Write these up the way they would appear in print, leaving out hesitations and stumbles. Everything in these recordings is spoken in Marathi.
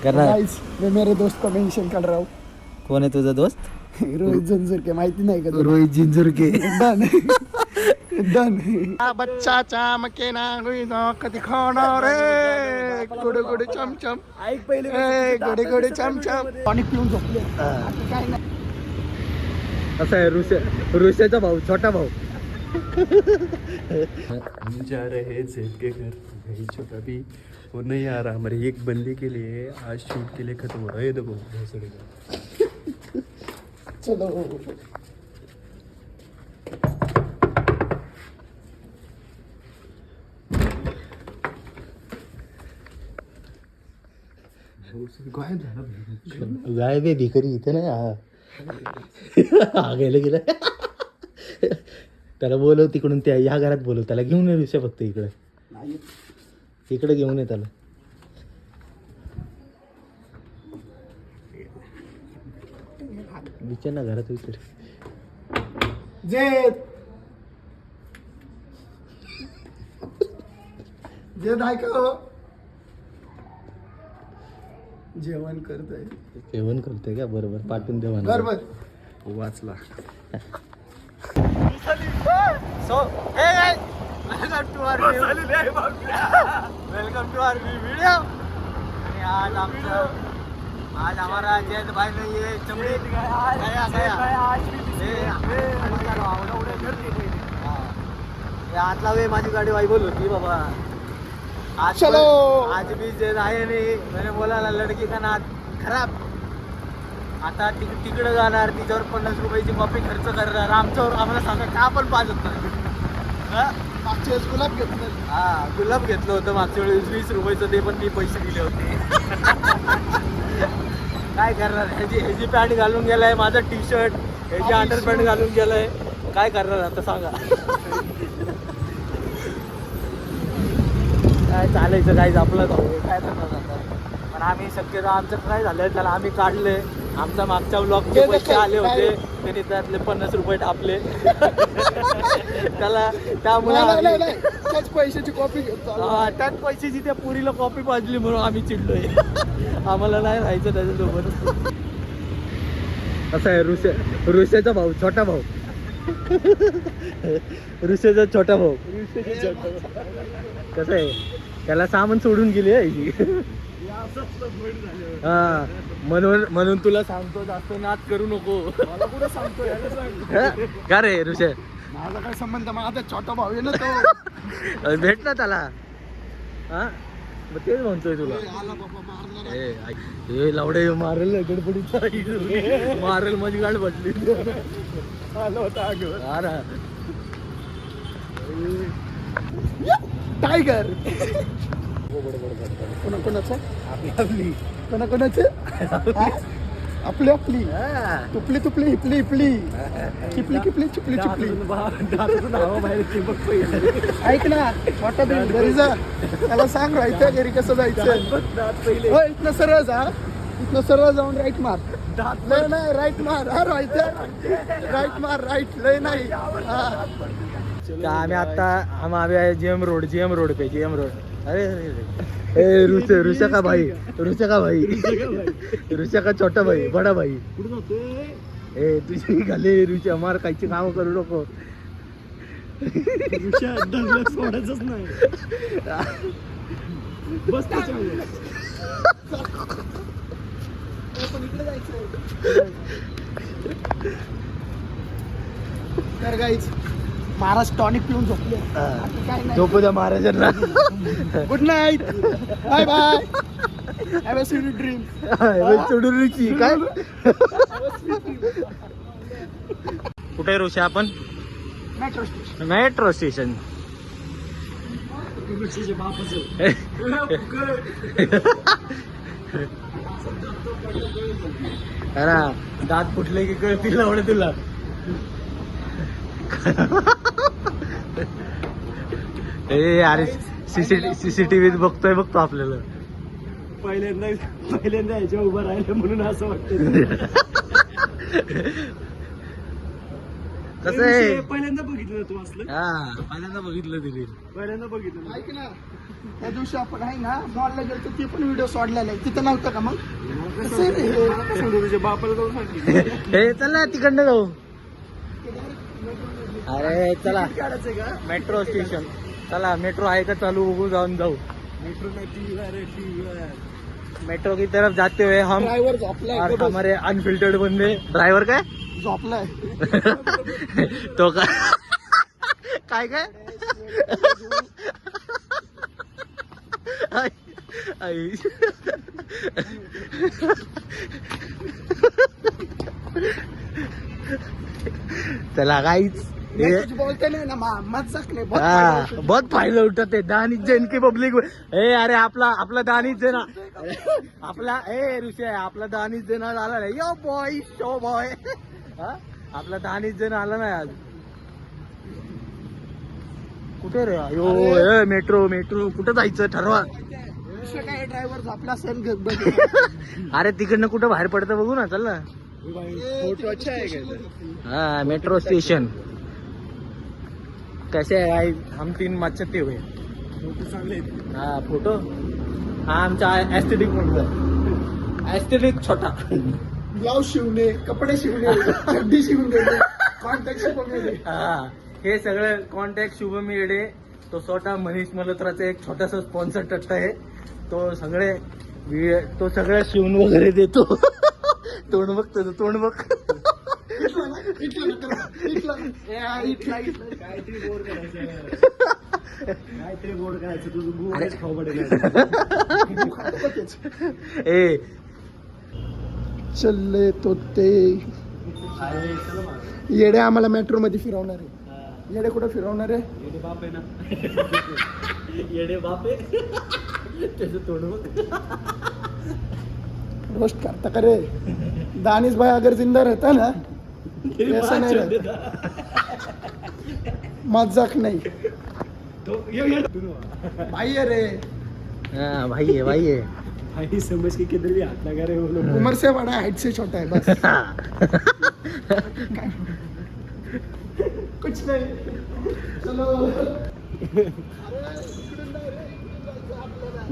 करणार. गाइस मैं मेरे दोस्त को मेंशन कर रहा हूँ. कोण आहे तुझा दोस्त? रोहित झंझुरके माहिती नाही का तुला? रोहित जिंजुरके. Done done. बच्चा चमके ना कधी खाणार रे गोडे गोडे चमचम. ऐक पहिले गोडे गोडे चमचम. टॉनिक पिऊन झोपले. काय नाही. असं आहे ऋषाचा भाऊ, छोटा भाऊ. हम जा रहे ज़ैद के घर, वही छोटा भी वो नहीं आ रहा. हमारे एक बंदे के लिए आज शूट के लिए खत्म हो रहा है. ये देखो चलो गाय बे भिकारी इथे नाही. हा गेलं त्याला बोलव तिकडून, त्या ह्या घरात बोलव त्याला. घेऊन ये ऋषा फक्त इकडे इकडे घेऊन ये त्याला. विचार ना घरात विचार. जेद जेद ऐका जेवण करतोय. जेवण करतोय का? बरोबर पाठवून देवा. बरोबर वाचला. So, hey, welcome to our video. आज हमारा जैद भाई ने ये चमड़ी आतला वे माझी गाडी वाई बोल होती बाबा. आज चलो. आज भी जैद आहे नाही. मैंने बोला लडकी का नाद खराब. आता तिकडे जाणार, तिच्यावर 50 रुपयाची कॉपी खर्च करणार. आमच्यावर आम्हाला सांगा का पण पाजत नाही. मागच्या वेळेस गुलाब घेतलं. हा गुलाब घेतलं होतं मागच्या वेळेस 20 रुपयाचं, ते पण मी पैसे दिले होते. काय करणार? ह्याची पॅन्ट घालून गेलाय, माझा टी शर्ट, ह्याची अंडर पॅन्ट घालून गेलाय. काय करणार आता सांगा? काय चालायचं काय आपलं काय करणार आता. पण आम्ही शक्यतो आमचं काय झालं त्याला आम्ही काढले. आमचा मागच्या ब्लॉगचे पैसे आले होते, त्यांनी त्यातले 50 रुपये टापले त्याला. त्यामुळे त्याच पैशाची कॉपी घेतो. त्याच पैशाची त्या पुरीला कॉपी पाजली म्हणून आम्ही चिडलोय. आम्हाला नाही राहायचं त्याच्यासोबत. असं आहे ऋषाचा भाऊ, छोटा भाऊ. ऋषाचा छोटा भाऊ. कसं आहे त्याला सामान सोडून गेली. हा म्हणून तुला सांगतो जास्त नाद करू नको. मला कुठं सांगतोय का रे ऋषा? माझा काय संबंध? माझा छोटा भाऊ आहे ना तो. भेट ना त्याला. हा मग तेच म्हणतोय तुला. आला बाबा मारणार. हे लावडे मारेल गडबडीचा. मारेल माझी गाड बसली. आला होता अगं. हा ना. टायगर. कोणाकोणाचं? आपली कोणाकोणाचं? आपली तुपली तुपली हिपली हिपली किपली किपली चिपली चिपली. ऐक ना छोटा बिल घरी जा, त्याला सांग राहायचं घरी कसं जायचं. इथनं सरळ जा, इथनं सरळ जाऊन राईट मार. लय नाही राईट मार. हा राहायचं राईट मार. राईट लय नाही. आम्ही आता आम्ही जीएम रोड पे जीएम रोड. अरे ऋषा का भाई ऋषा का छोटा भाई बडा भाई. ए तुझी घाले ऋषा मार कायची काम करू नको. सोडायचंच नाही. बस तर गाईच महाराज टॉनिक पिऊन झोपले. झोपू द्या महाराजांना. Good night. Bye bye. Have a sweet dream. सोडून रुची काय. कुठे ऋषा आपण? Metro station. अरे दात फुटले की कळतील आवडे तुला. ए अरे सीसीटीव्हीत बघतोय बघतो आपल्याला. पहिल्यांदा ह्याच्या उभं राहिलं म्हणून असं वाटतं. कसं आहे पहिल्यांदा बघितलं तू असलं. हा पहिल्यांदा बघितलं दिली. पहिल्यांदा बघितलं. ऐक ना त्या दिवशी आपण आहे ना मॉलला गेलो ते पण व्हिडिओ सोडलेला आहे तिथं नव्हतं का मग कसं आहे रे हे? तुझ्या बापाला जाऊन सांगितलं हे चल ना तिकडनं जाऊ. अरे चला तिकीट काढायचंय का मेट्रो स्टेशन. चला मेट्रो आहे का चालू बघू जाऊन जाऊ. मेट्रो नाही टीव्हीवर मेट्रो की तरफ जाते हुए हम ड्रायव्हर झोपलाय और गं बस. हमारे अनफिल्टर्ड बंदे. ड्रायव्हर काय झोपलाय तो काय काय आई. चला काहीच नाही, कुछ बोलते नाही ना मजाक नाही बहुत हाँ फायदा होतो. बहुत फायदा उठत आहे दानिश जैन की पब्लिक. ए अरे आपला दानिश जैन आपला ऋषी आपला दानिश जैन आज आला नाही. यो बॉय शो बॉय आपला दानिश जैन आला नाही आज. कुठे रे यो मेट्रो मेट्रो कुठं जायचं ठरवा. दुसरं काय ड्रायव्हर झोपला असेल अरे तिकडनं कुठं बाहेर पडतं बघू ना चल ना. फोटो अच्छा आहे का हाँ मेट्रो स्टेशन कैसे है भाई. हम 3 मच्छते हुए. फोटो चांगले आहेत. हा फोटो हा आमचा एस्थेटिक मुलगा. एस्थेटिक छोटा. ब्लाऊज शिवणे कपडे शिवणे चड्डी शिवणे कॉन्टॅक्ट शिवणे हा हे सगळं कॉन्टॅक्ट शुभम येडे. तो स्वतः मनीष मल्होत्राचा एक छोटासा स्पॉन्सर टट्टा आहे. तो सगळं शिवून वगैरे देतो. तोंड बघ तुझं तोंड बघ. काहीतरी गोड करायचं तुझं गोडच खाऊ पडेल. ए चल्ले तो ते येडे आम्हाला मेट्रो मध्ये फिरवणार आहे. येडे कुठं फिरवणार आहे येडे बाप आहे ना. येडे बाप आहे त्याचं तोंड बघ. रोस्ट करता का रे दानिश भाई अगर जिंदा रहता ना ऐसा नहीं रहता. मजाक नहीं भाई है रे हाँ भाई है भाई है. भाई समझ के किधर भी हाथ लगा रहे हो लोग. उम्र से बड़ा है हाइट से छोटा है बस कुछ नहीं चलो.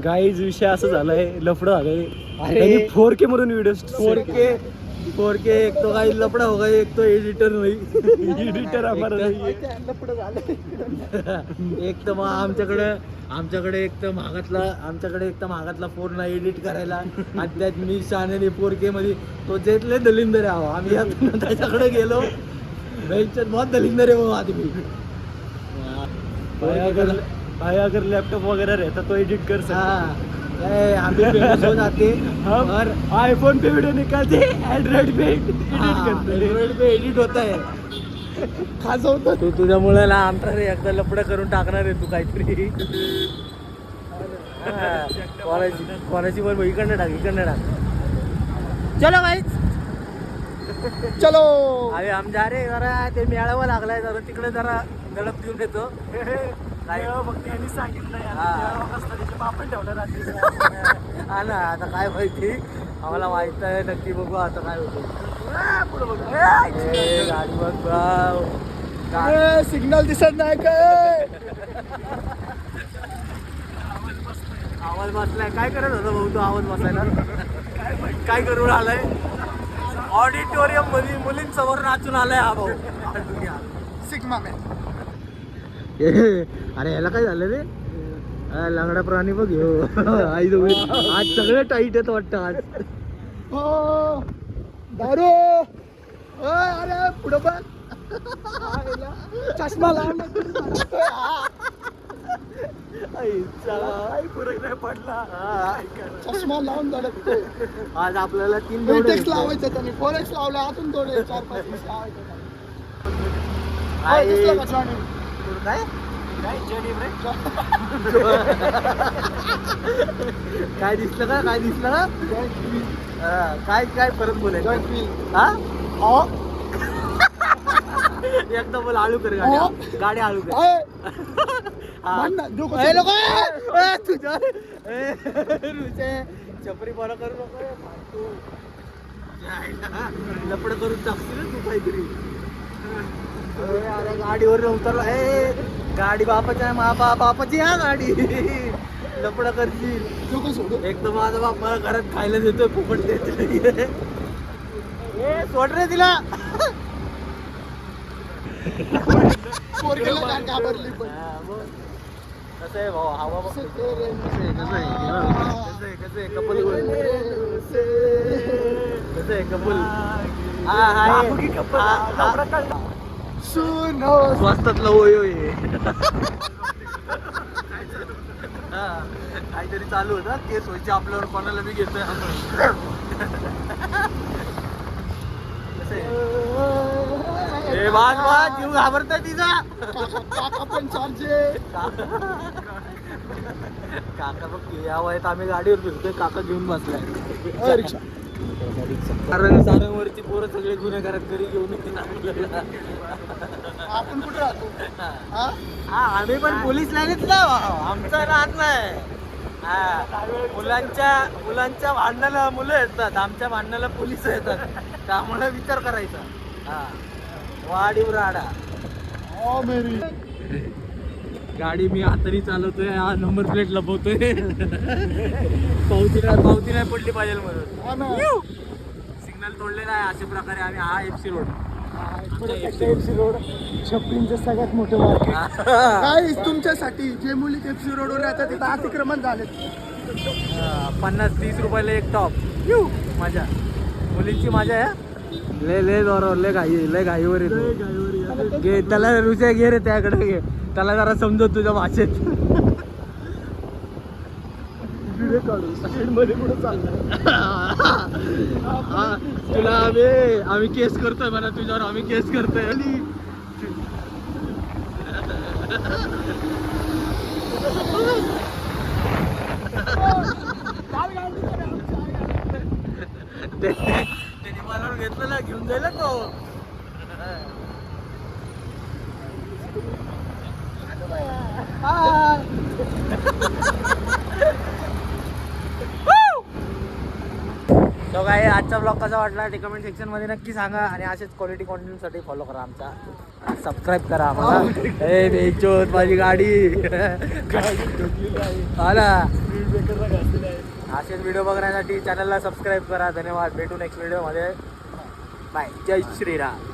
गाईज विषय असं झालाय लफडं झालंय. अरे 4K मधून व्हिडिओ 4K एक तो काही लपड़ा होगा एक तो एडिटर नाही. एडिटर आम्हाला नाहीये. लफडं झालं एक तर मग आमच्याकडे एक तर महागातला फोन नाही एडिट करायला. आणि त्यात मी शाण्याने 4K मध्ये तो जेतले दलिंदर आहे. आम्ही यातून त्याच्याकडे गेलो बेंचर बहुत दलिंदर है वो आदमी. भाई अगर लैपटॉप वगैरह रहता तो एडिट कर सकते. हाँ हम भी फेमस हो जाते हम और आईफोन पे वीडियो निकालते एंड्रॉइड पे एडिट करते. एंड्रॉइड पे एडिट होता है. खाजवतं तू तुझ्यामुळे ना आमचा रे एकदा लपडं करून टाकणार आहे तू काहीतरी. कोणाची पण इकडनं टाक. चलो भाई चलो अरे हम जा रे जरा ते मेळावा लागलाय जरा तिकडे जरा दडप देऊन येतो. फक्त यांनी सांगितलं आपण ठेवलं रात्री. हा ना आता काय माहिती आम्हाला माहित आहे नक्की बघू आता काय होतं. पुढे बघ. गाडी बघ भाऊ. सिग्नल दिसत नाही काय आवाज बसलाय काय करत होता भाऊ तू आवाज बसायला. काय करून आलाय ऑडिटोरियम मध्ये मुलींसमोर नाचून आलाय हा भाऊ. सिग्मा मॅन अरे ह्याला काय झालं रे लंगडा प्राणी बघ आई आज सगळं टाईट येत वाटतं आज. हो दारू अरे पुढं बघ चष्मा लावून काही फरक नाही पडला. चष्मा लावून धडकतो. आज आपल्याला 3 Vortex लावायचं त्याने फोरेक्स लावलं आतून थोडे 4-5 दिवस लावायचं. दिसलं का Johnny? काय काय दिसलं का काय परत बोलायचं Joint wheel. हा हो. एकदा बोल आळू कर गाडी आळू कर. हा. मान ना, जो ए, लोकं, ए, तुझ्या चपरी बरं करू नको फालतू. लपड करून टाकतील ना तू काहीतरी. अरे गाडीवर उतरला. ए गाडी बापाची आहे बापाची हा गाडी. लपडा करशील. नको सोडू. एक तर माझा बाप मला घरात खायला देतोय फुकट देतोय. ए सोड रे तिला. पोरगीला का घाबरली पण. कसं आहे भाऊ हवा बघ. कसं ते रे. कसं आहे कपल कसं आहे कपल. सुनो. स्वस्तातला होय होय. काहीतरी चालू होतं केस व्हायचे आपल्यावर कोणाला बी घेतोय आपण. ए वाज वाज जीव घाबरतोय तिचा. काका पण चार्जे. काका बघ या वयात आम्ही गाडीवर फिरतोय काका घेऊन बसलाय. रिक्षा. कारण सारंगवरची पोरं सगळे गुन्हेगारात घरी घेऊन येतील आपल्याला. आपण कुठे राहतो? हा? हा आम्ही पण पोलीस लाईनीत ना आमचा राहत नाही. हा मुलांच्या भांडणाला मुलं येतात आमच्या भांडणाला पोलिस येतात त्यामुळे विचार करायचा. हा वाढीव राडा. ओ मेरी. गाडी मी हाताने चालवतोय हा नंबर प्लेट लपवतोय. पावती नाही पडली पाहिजे म्हणून. हा ना. सिग्नल तोडले नाही अशा प्रकारे आम्ही हा FC रोड. एफसी रोड छपरींचं सगळ्यात मोठं मार्केट. काय तुमच्यासाठी जे मुली एफसी रोडवर राहतात तिथं अतिक्रमण झाले. 50-30 रुपयाला एक टॉप. मजा मुलींची मजा आहे. लय जोरावर लय घाईवर येतो. घे त्याला रुच्या घे रे त्याकडे घे त्याला जरा समजत तुझ्या भाषेत. व्हिडिओ काढू स्पीड मध्ये कुठं चाललं. तुला आम्ही केस करतोय म्हणा तुझ्यावर आम्ही केस करतोय. त्याने मला घेतलं ना घेऊन जायला तो. तो काय आजचा ब्लॉग कसा वाटला ते कमेंट सेक्शन मध्ये नक्की सांगा आणि असेच क्वालिटी कॉन्टेंटसाठी फॉलो करा आमचा. सबस्क्राईब करा आम्हाला. ए बेचोत माझी गाडी. हा ना असेच व्हिडिओ बघण्यासाठी चॅनलला सबस्क्राईब करा. धन्यवाद. भेटू नेक्स्ट व्हिडिओ मध्ये. बाय. जय श्रीराम.